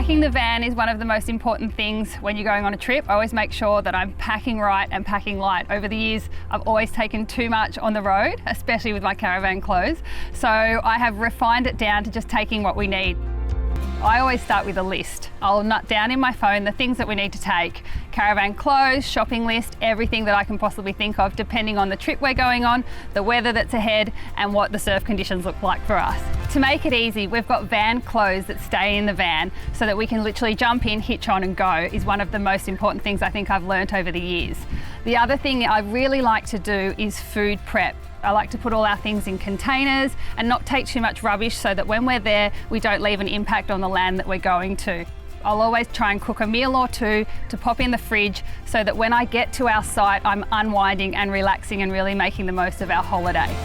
Packing the van is one of the most important things when you're going on a trip. I always make sure that I'm packing right and packing light. Over the years, I've always taken too much on the road, especially with my caravan clothes. So I have refined it down to just taking what we need. I always start with a list. I'll note down in my phone the things that we need to take. Caravan clothes, shopping list, everything that I can possibly think of depending on the trip we're going on, the weather that's ahead and what the surf conditions look like for us. To make it easy, we've got van clothes that stay in the van so that we can literally jump in, hitch on and go is one of the most important things I think I've learnt over the years. The other thing I really like to do is food prep. I like to put all our things in containers and not take too much rubbish so that when we're there, we don't leave an impact on the land that we're going to. I'll always try and cook a meal or two to pop in the fridge so that when I get to our site, I'm unwinding and relaxing and really making the most of our holiday.